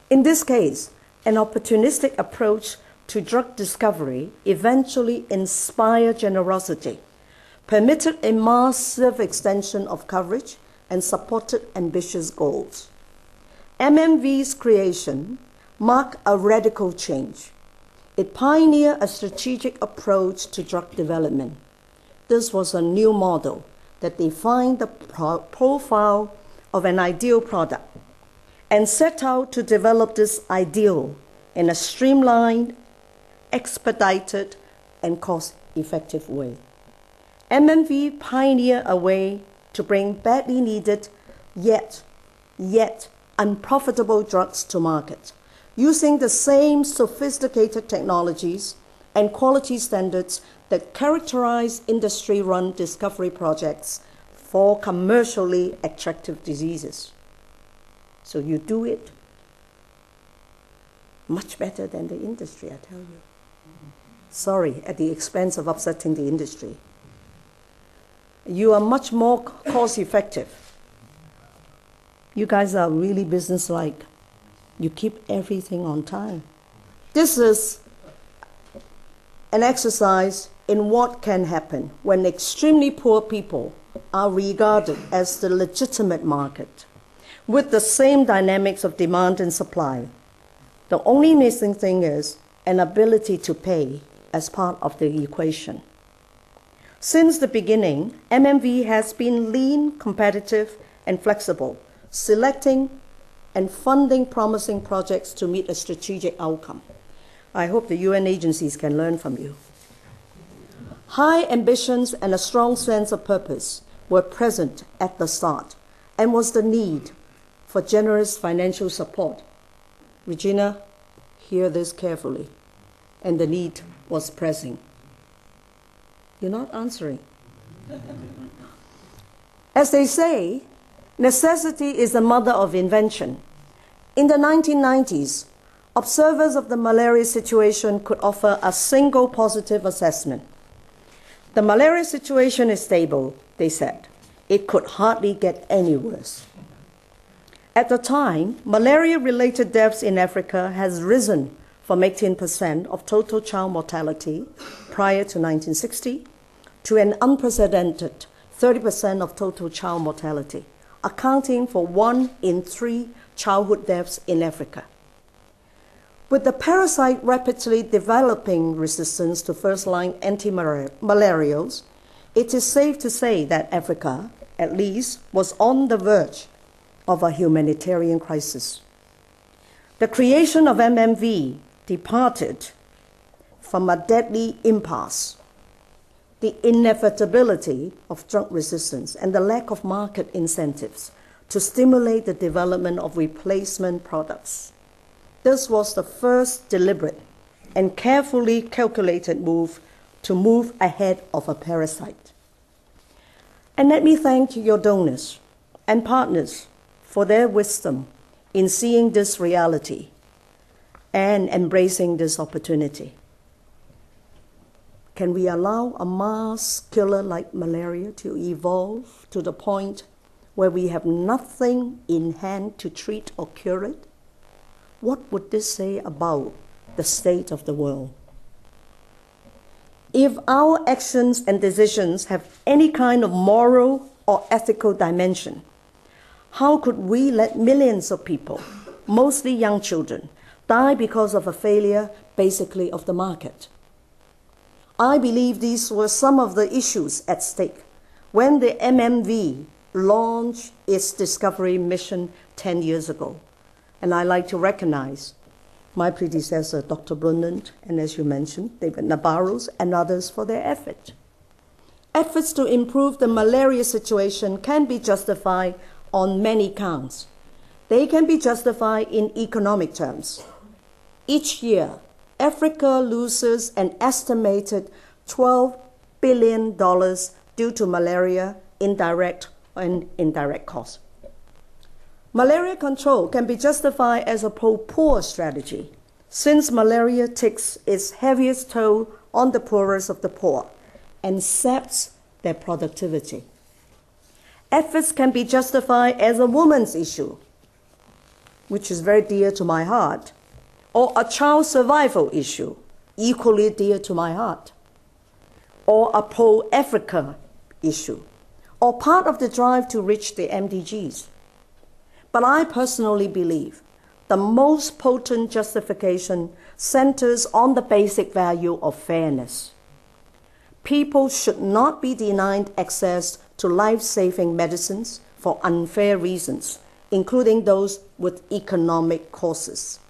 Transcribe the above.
In this case, an opportunistic approach to drug discovery eventually inspired generosity, permitted a massive extension of coverage, and supported ambitious goals. MMV's creation marked a radical change. It pioneered a strategic approach to drug development. This was a new model that defined the profile of an ideal product and set out to develop this ideal in a streamlined, expedited, and cost-effective way. MMV pioneered a way to bring badly needed yet unprofitable drugs to market, using the same sophisticated technologies and quality standards that characterize industry-run discovery projects for commercially attractive diseases. So you do it much better than the industry, I tell you. Sorry, at the expense of upsetting the industry. You are much more cost-effective. You guys are really business-like. You keep everything on time. This is an exercise in what can happen when extremely poor people are regarded as the legitimate market, with the same dynamics of demand and supply. The only missing thing is an ability to pay as part of the equation. Since the beginning, MMV has been lean, competitive, and flexible, selecting and funding promising projects to meet a strategic outcome. I hope the UN agencies can learn from you. High ambitions and a strong sense of purpose were present at the start, and was the need for generous financial support. Regina, hear this carefully. And the need was pressing. You're not answering. As they say, necessity is the mother of invention. In the 1990s, observers of the malaria situation could offer a single positive assessment. The malaria situation is stable, they said. It could hardly get any worse. At the time, malaria-related deaths in Africa has risen from 18% of total child mortality prior to 1960 to an unprecedented 30% of total child mortality, accounting for 1 in 3 childhood deaths in Africa. With the parasite rapidly developing resistance to first-line anti-malarials, it is safe to say that Africa, at least, was on the verge of a humanitarian crisis. The creation of MMV departed from a deadly impasse. The inevitability of drug resistance and the lack of market incentives to stimulate the development of replacement products. This was the first deliberate and carefully calculated move to move ahead of a parasite. And let me thank your donors and partners for their wisdom in seeing this reality and embracing this opportunity. Can we allow a mass killer like malaria to evolve to the point where we have nothing in hand to treat or cure it? What would this say about the state of the world? If our actions and decisions have any kind of moral or ethical dimension, how could we let millions of people, mostly young children, die because of a failure, basically, of the market? I believe these were some of the issues at stake when the MMV launched its discovery mission 10 years ago. And I'd like to recognize my predecessor, Dr. Brundtland, and as you mentioned, David Nabarros and others for their effort. Efforts to improve the malaria situation can be justified on many counts. They can be justified in economic terms. Each year, Africa loses an estimated $12 billion due to malaria, indirect and indirect costs. Malaria control can be justified as a pro-poor strategy, since malaria takes its heaviest toll on the poorest of the poor and saps their productivity. Efforts can be justified as a woman's issue. which is very dear to my heart, or a child survival issue, equally dear to my heart, or a pro-Africa issue, or part of the drive to reach the MDGs. But I personally believe the most potent justification centers on the basic value of fairness. People should not be denied access to life-saving medicines for unfair reasons, including those with economic causes.